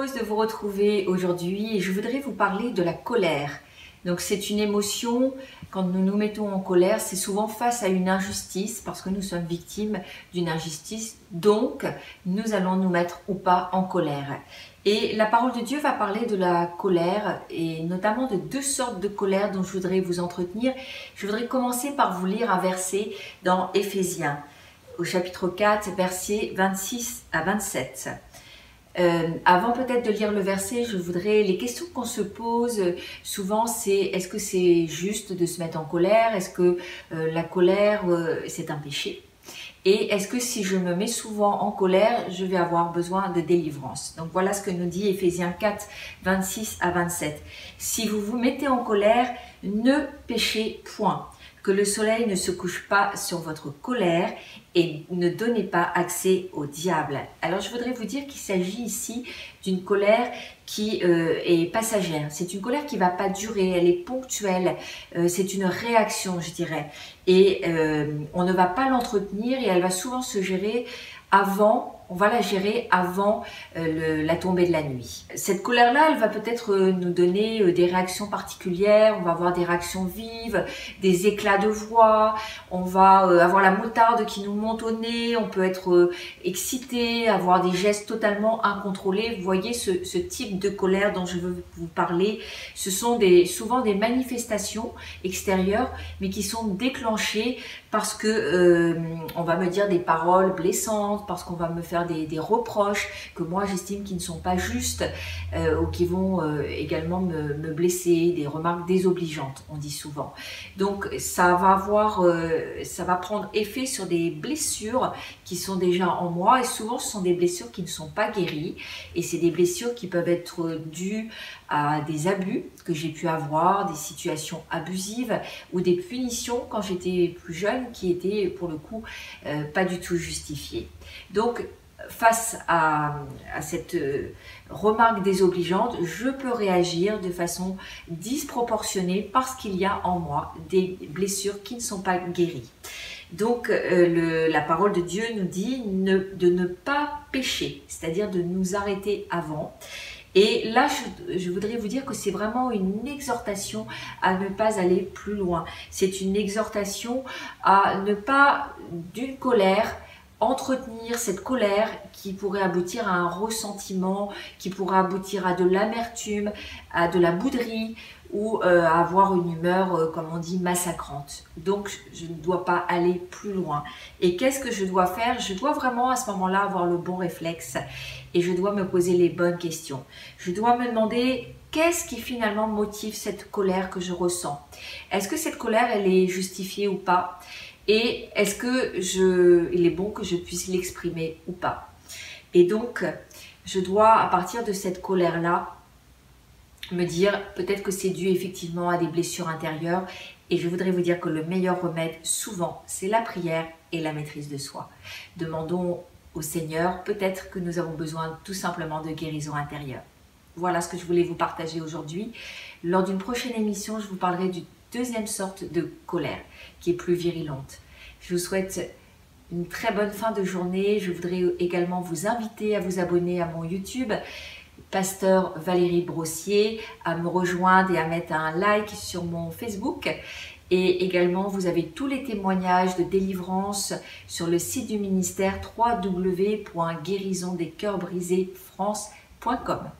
heureuse de vous retrouver aujourd'hui et je voudrais vous parler de la colère. Donc c'est une émotion, quand nous nous mettons en colère, c'est souvent face à une injustice parce que nous sommes victimes d'une injustice, donc nous allons nous mettre ou pas en colère. Et la parole de Dieu va parler de la colère et notamment de deux sortes de colère dont je voudrais vous entretenir. Je voudrais commencer par vous lire un verset dans Éphésiens, au chapitre 4, versets 26 à 27. Avant peut-être de lire le verset, les questions qu'on se pose souvent, c'est est-ce que c'est juste de se mettre en colère? Est-ce que la colère, c'est un péché? Et est-ce que si je me mets souvent en colère, je vais avoir besoin de délivrance? Donc voilà ce que nous dit Éphésiens 4, 26 à 27. Si vous vous mettez en colère, ne péchez point. Que le soleil ne se couche pas sur votre colère et ne donnez pas accès au diable. Alors je voudrais vous dire qu'il s'agit ici d'une colère qui est passagère. C'est une colère qui ne va pas durer, elle est ponctuelle, c'est une réaction je dirais. Et on ne va pas l'entretenir et elle va souvent se gérer on va la gérer avant la tombée de la nuit. Cette colère-là, elle va peut-être nous donner des réactions particulières, on va avoir des réactions vives, des éclats de voix, on va avoir la moutarde qui nous monte au nez, on peut être excité, avoir des gestes totalement incontrôlés. Vous voyez ce type de colère dont je veux vous parler, ce sont souvent des manifestations extérieures, mais qui sont déclenchées parce que on va me dire des paroles blessantes, parce qu'on va me faire des reproches que moi j'estime qui ne sont pas justes ou qui vont également me blesser, des remarques désobligeantes, on dit souvent. Donc ça va prendre effet sur des blessures qui sont déjà en moi et souvent ce sont des blessures qui ne sont pas guéries et c'est des blessures qui peuvent être dues à des abus que j'ai pu avoir, des situations abusives ou des punitions quand j'étais plus jeune qui étaient pour le coup pas du tout justifiées. Donc face à cette remarque désobligeante, je peux réagir de façon disproportionnée parce qu'il y a en moi des blessures qui ne sont pas guéries. Donc la parole de Dieu nous dit de ne pas pécher, c'est-à-dire de nous arrêter avant. Et là, je voudrais vous dire que c'est vraiment une exhortation à ne pas aller plus loin. C'est une exhortation à ne pas, d'une colère, entretenir cette colère qui pourrait aboutir à un ressentiment, qui pourrait aboutir à de l'amertume, à de la bouderie ou à avoir une humeur, comme on dit, massacrante. Donc, je ne dois pas aller plus loin. Et qu'est-ce que je dois faire? Je dois vraiment à ce moment-là avoir le bon réflexe et je dois me poser les bonnes questions. Je dois me demander qu'est-ce qui finalement motive cette colère que je ressens? Est-ce que cette colère, elle est justifiée ou pas? Et est-ce que il est bon que je puisse l'exprimer ou pas? Et donc, je dois, à partir de cette colère-là, me dire peut-être que c'est dû effectivement à des blessures intérieures. Et je voudrais vous dire que le meilleur remède, souvent, c'est la prière et la maîtrise de soi. Demandons au Seigneur, peut-être que nous avons besoin tout simplement de guérison intérieure. Voilà ce que je voulais vous partager aujourd'hui. Lors d'une prochaine émission, je vous parlerai d'une deuxième sorte de colère qui est plus virulente. Je vous souhaite une très bonne fin de journée. Je voudrais également vous inviter à vous abonner à mon YouTube, Pasteur Valérie Brossier, à me rejoindre et à mettre un like sur mon Facebook. Et également, vous avez tous les témoignages de délivrance sur le site du ministère www.guérisondescœursbrisés-france.com.